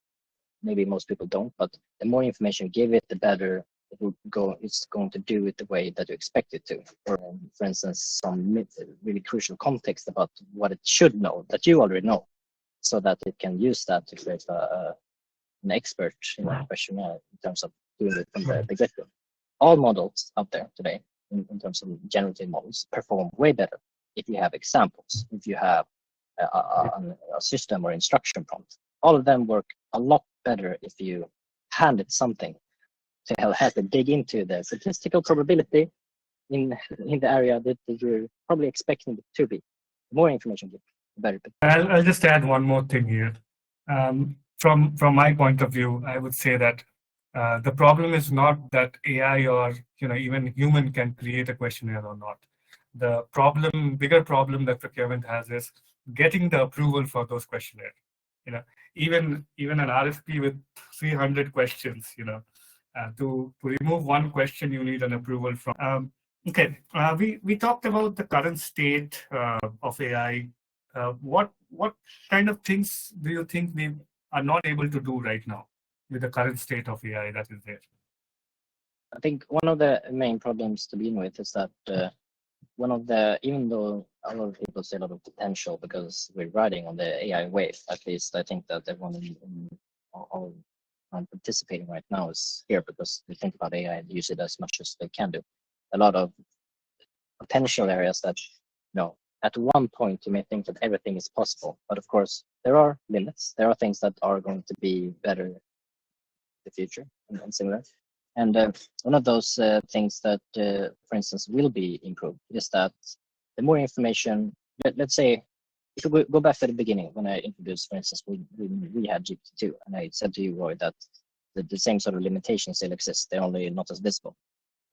Speaker 2: maybe most people don't, but the more information you give it, the better it's going to do it the way that you expect it to. Or, for instance, some really crucial context about what it should know that you already know, so that it can use that to create an expert in a questionnaire in terms of doing it from the get-go. All models out there today, in terms of generative models, perform way better if you have examples, if you have a system or instruction prompt. All of them work a lot better if you hand it something to help it dig into the statistical probability in the area that you're probably expecting it to be. The more information, the better.
Speaker 1: I'll just add one more thing here. From my point of view, I would say that the problem is not that AI or even human can create a questionnaire or not. The bigger problem that procurement has is getting the approval for those questionnaires. Even an RFP with 300 questions, to remove one question, you need an approval from. Okay, we talked about the current state of AI. What kind of things do you think we are not able to do right now with the current state of AI that is there?
Speaker 2: I think one of the main problems to begin with is that even though a lot of people see a lot of potential because we're riding on the AI wave, at least I think that everyone all participating right now is here because they think about AI and use it as much as they can do. A lot of potential areas that, at one point you may think that everything is possible, but of course there are limits. There are things that are going to be better in the future and similar. And one of those things that, for instance, will be improved is that the more information, let's say, if we go back to the beginning when I introduced, for instance, we had GPT-2, and I said to you, Roy, that the same sort of limitations still exist. They're only not as visible.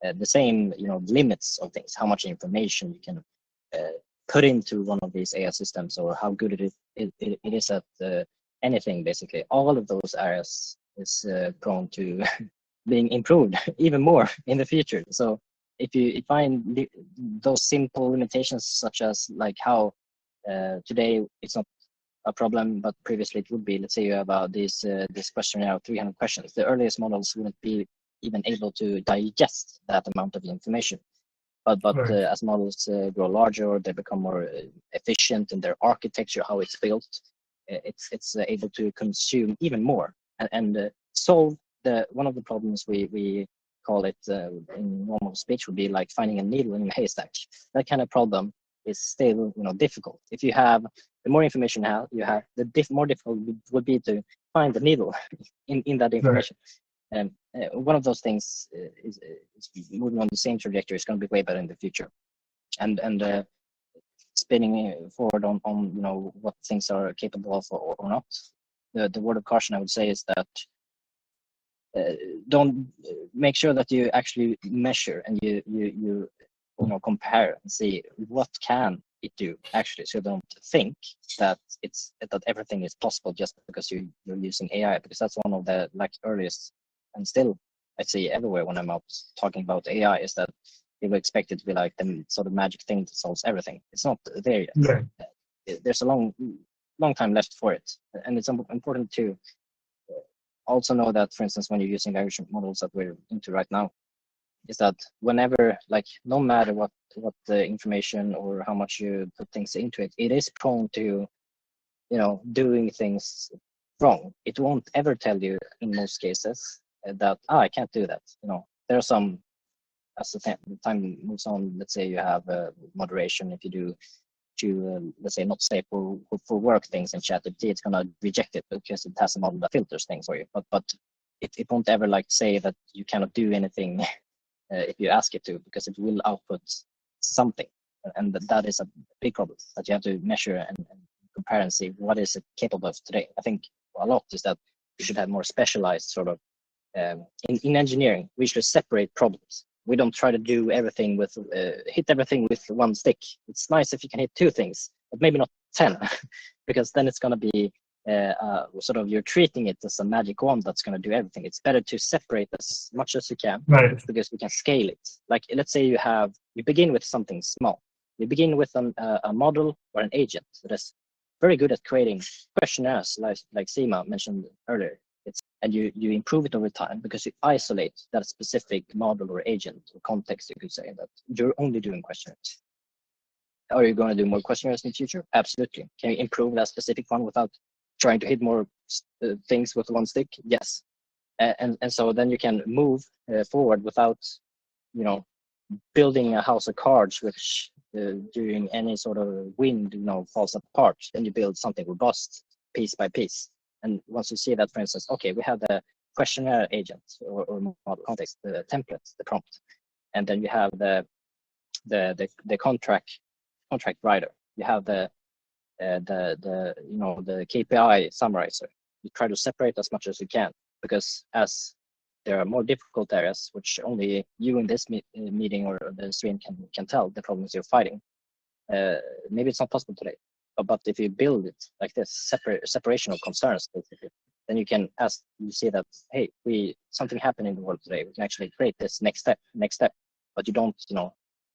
Speaker 2: The same, limits of things, how much information you can put into one of these AI systems, or how good it is at anything, basically. All of those areas is prone to being improved even more in the future. So if you find those simple limitations, such as like how today it's not a problem, but previously it would be. Let's say you have this questionnaire of 300 questions. The earliest models wouldn't be even able to digest that amount of information. But
Speaker 1: Right.
Speaker 2: As models grow larger, or they become more efficient in their architecture, how it's built, it's able to consume even more and solve one of the problems we call it in normal speech would be like finding a needle in a haystack. That kind of problem is still difficult. If you have the more information you have, the more difficult would be to find the needle in that information. Right. And one of those things is moving on the same trajectory is going to be way better in the future. And spinning forward on what things are capable of or not. The word of caution I would say is that don't make sure that you actually measure and you compare and see what can it do actually, so don't think that that everything is possible just because you're using AI, because that's one of the earliest, and still I see everywhere when I'm out talking about AI, is that people expect it to be like the sort of magic thing that solves everything. It's not there yet.
Speaker 1: Right.
Speaker 2: There's a long time left for it, and it's important to also know that, for instance, when you're using variation models that we're into right now, is that whenever, no matter what the information or how much you put things into it, it is prone to, doing things wrong. It won't ever tell you in most cases that, I can't do that. There are some, as the time moves on, let's say you have moderation. If you do to let's say not safe for work things in ChatGPT, it's gonna reject it because it has a model that filters things for you. But it won't ever say that you cannot do anything if you ask it to, because it will output something, and that is a big problem that you have to measure and compare and see what is it capable of today. I think a lot is that we should have more specialized sort of in engineering. We should separate problems. We don't try to do everything with hit everything with one stick. It's nice if you can hit 2 things, but maybe not 10, because then it's going to be sort of, you're treating it as a magic wand that's going to do everything. It's better to separate as much as you can,
Speaker 1: Right.
Speaker 2: because we can scale it. Let's say you begin with something small. You begin with a model or an agent that is very good at creating questionnaires, like Seema mentioned earlier. And you improve it over time because you isolate that specific model or agent or context, you could say, that you're only doing questionnaires. Are you going to do more questionnaires in the future? Absolutely. Can you improve that specific one without trying to hit more things with one stick? Yes. And so then you can move forward without, building a house of cards, which during any sort of wind, falls apart. Then you build something robust piece by piece. And once you see that, for instance, okay, we have the questionnaire agent or model context, the template, the prompt, and then you have the contract writer. You have the KPI summarizer. You try to separate as much as you can, because as there are more difficult areas, which only you in this meeting or the stream can tell, the problems you're fighting. Maybe it's not possible today, but if you build it like this, separation of concerns, basically, then you can you see that, hey, something happened in the world today. We can actually create this next step, but you don't,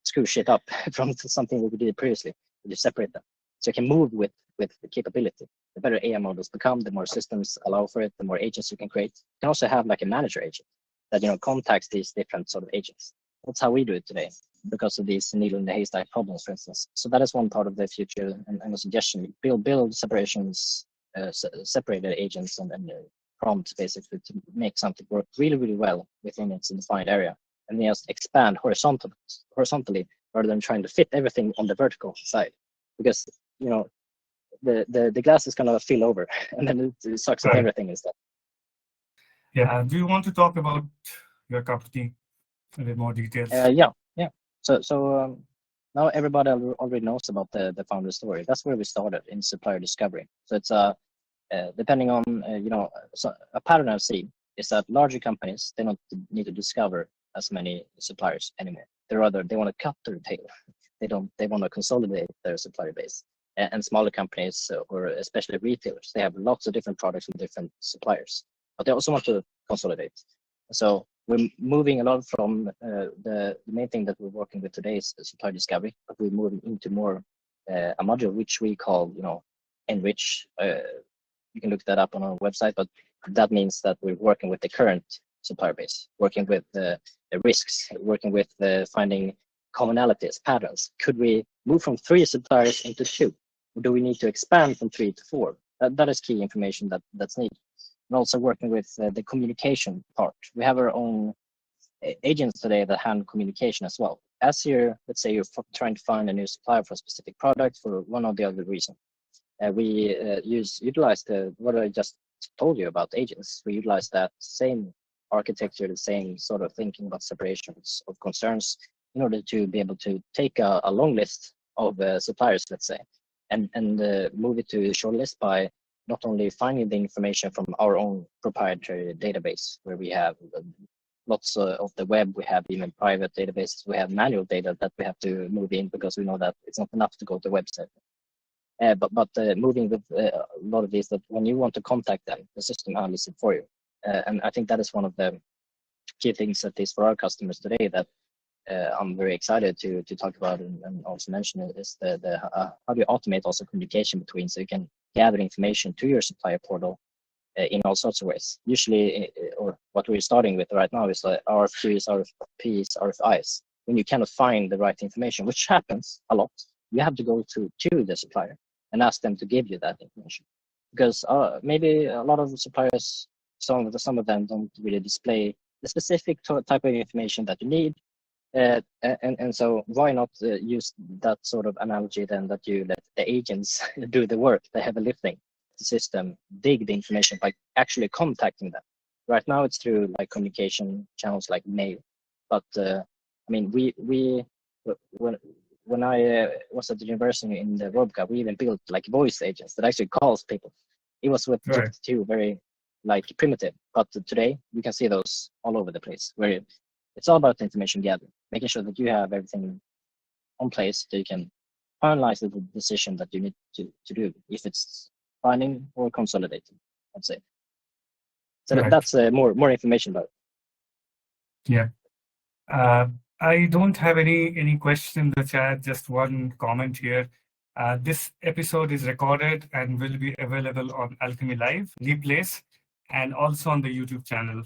Speaker 2: screw shit up from something that we did previously. You separate them, so you can move with the capability. The better AI models become, the more systems allow for it, the more agents you can create. You can also have like a manager agent that contacts these different sort of agents. That's how we do it today, because of these needle in the haystack problems, for instance. So that is one part of the future, and a suggestion: build separations, separated agents and prompts, basically, to make something work really, really well within its defined area, and then just expand horizontally rather than trying to fit everything on the vertical side, because the glass is gonna fill over, and then it sucks up everything instead.
Speaker 1: Yeah. Do you want to talk about your company in a bit more details?
Speaker 2: Yeah. So now everybody already knows about the founder story. That's where we started, in supplier discovery. So it's depending on so a pattern I've seen is that larger companies, they don't need to discover as many suppliers anymore. They want to cut their tail. They want to consolidate their supplier base. And smaller companies, or especially retailers, they have lots of different products from different suppliers, but they also want to consolidate. So we're moving a lot from the main thing that we're working with today is supplier discovery, but we're moving into more a module which we call, enrich. You can look that up on our website, but that means that we're working with the current supplier base, working with the risks, working with finding commonalities, patterns. Could we move from 3 suppliers into 2? Or do we need to expand from 3 to 4? That is key information that's needed. And also working with the communication part. We have our own agents today that handle communication as well. As let's say you're trying to find a new supplier for a specific product for one or the other reason. We utilize what I just told you about agents. We utilize that same architecture, the same sort of thinking about separations of concerns, in order to be able to take a long list of suppliers, let's say, and move it to a short list by not only finding the information from our own proprietary database, where we have lots of the web, we have even private databases, we have manual data that we have to move in, because we know that it's not enough to go to the website. But moving with a lot of these, that when you want to contact them, the system handles it for you. And I think that is one of the key things, at least for our customers today, that I'm very excited to talk about and also mention, is the how do you automate also communication between, so you can gather information to your supplier portal in all sorts of ways. Usually, or what we're starting with right now, is like RFQs, RFPs, RFIs. When you cannot find the right information, which happens a lot, you have to go to the supplier and ask them to give you that information, because maybe a lot of the suppliers, some of them don't really display the specific type of information that you need. And so why not use that sort of analogy then, that you let the agents do the work, the heavy lifting, the system dig the information by actually contacting them. Right now it's through like communication channels like mail, but I mean, when I was at the university in the RoboCup, we even built like voice agents that actually calls people. It was with GPT, very like primitive, but today we can see those all over the place, where it's all about the information gathering, making sure that you have everything on place so you can finalize the decision that you need to do, if it's finding or consolidating, I'd say. So that's more information about it.
Speaker 1: Yeah. I don't have any question in the chat, just one comment here. This episode is recorded and will be available on Alchemy Live, replays, and also on the YouTube channel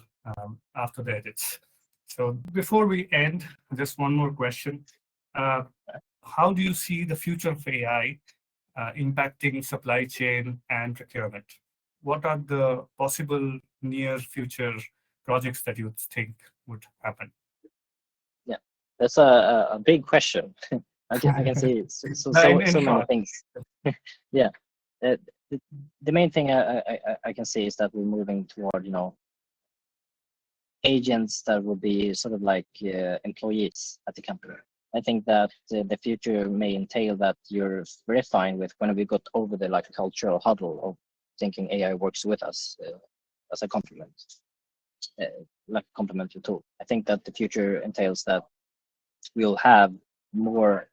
Speaker 1: after the edits. So before we end, just one more question. How do you see the future of AI impacting supply chain and procurement? What are the possible near future projects that you think would happen?
Speaker 2: Yeah, that's a big question. I can see so many things. Yeah, the main thing I can see is that we're moving toward agents that will be sort of like employees at the company. I think that the future may entail that you're very fine with when we got over the cultural huddle of thinking AI works with us as a complement, like a complementary tool. I think that the future entails that we'll have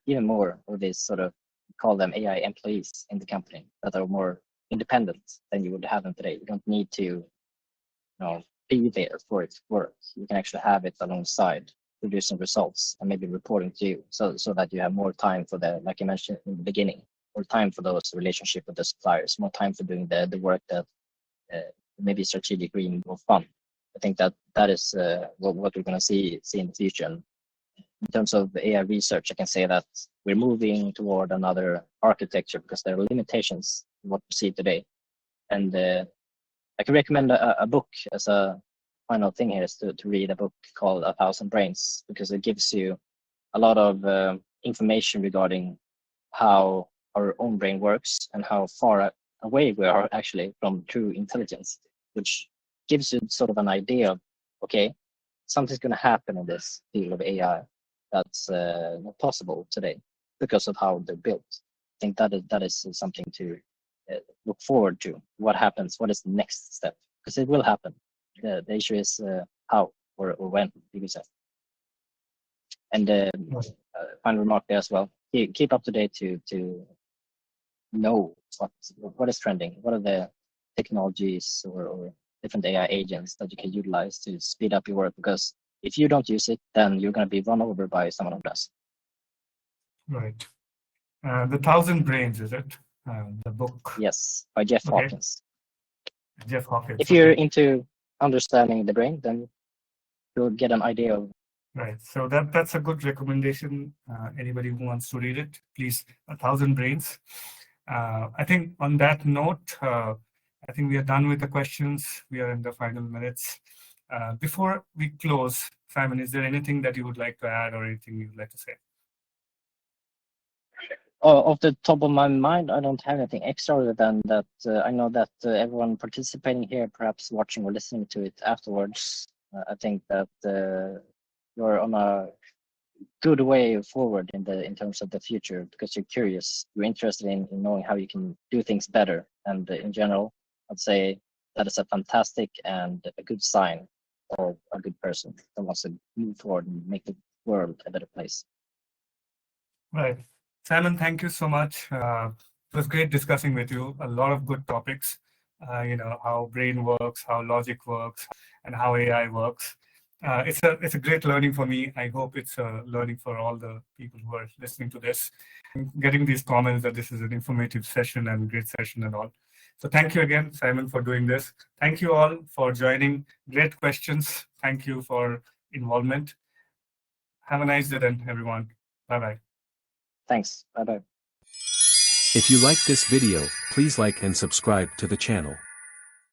Speaker 2: even more of these sort of, call them AI employees in the company that are more independent than you would have them today. You don't need to be there for its work. You can actually have it alongside producing results and maybe reporting to you, so that you have more time for the, like you mentioned in the beginning, more time for those relationship with the suppliers, more time for doing the work that maybe strategically more fun. I think that is what we're going to see in the future. And in terms of AI research, I can say that we're moving toward another architecture because there are limitations in what we see today. And I can recommend a book as a final thing here, is to read a book called 1,000 Brains, because it gives you a lot of information regarding how our own brain works and how far away we are actually from true intelligence, which gives you sort of an idea of, okay, something's going to happen in this field of AI that's not possible today because of how they're built. I think that is something to look forward to. What happens? What is the next step? Because it will happen. The issue is how or when, you could say. And final remark there as well. Keep up to date to know what is trending. What are the technologies or different AI agents that you can utilize to speed up your work? Because if you don't use it, then you're going to be run over by someone who does.
Speaker 1: Right. The 1,000 Brains, is it? The book.
Speaker 2: Yes, by Jeff Hawkins.
Speaker 1: Jeff Hawkins.
Speaker 2: If you're into understanding the brain, then you'll get an idea of.
Speaker 1: Right. So that's a good recommendation. Anybody who wants to read it, please, 1,000 Brains. I think on that note, I think we are done with the questions. We are in the final minutes. Before we close, Simon, is there anything that you would like to add or anything you'd like to say?
Speaker 2: Off the top of my mind, I don't have anything extra other than that. I know that everyone participating here, perhaps watching or listening to it afterwards, I think that you're on a good way forward in terms of the future, because you're curious, you're interested in knowing how you can do things better. And in general, I'd say that is a fantastic and a good sign of a good person that wants to move forward and make the world a better place.
Speaker 1: Right. Simon, thank you so much. It was great discussing with you. A lot of good topics, how brain works, how logic works, and how AI works. It's a great learning for me. I hope it's a learning for all the people who are listening to this. Getting these comments that this is an informative session and great session and all. So thank you again, Simon, for doing this. Thank you all for joining. Great questions. Thank you for involvement. Have a nice day then, everyone. Bye-bye.
Speaker 2: Thanks. Bye-bye.
Speaker 3: If you like this video, please like and subscribe to the channel.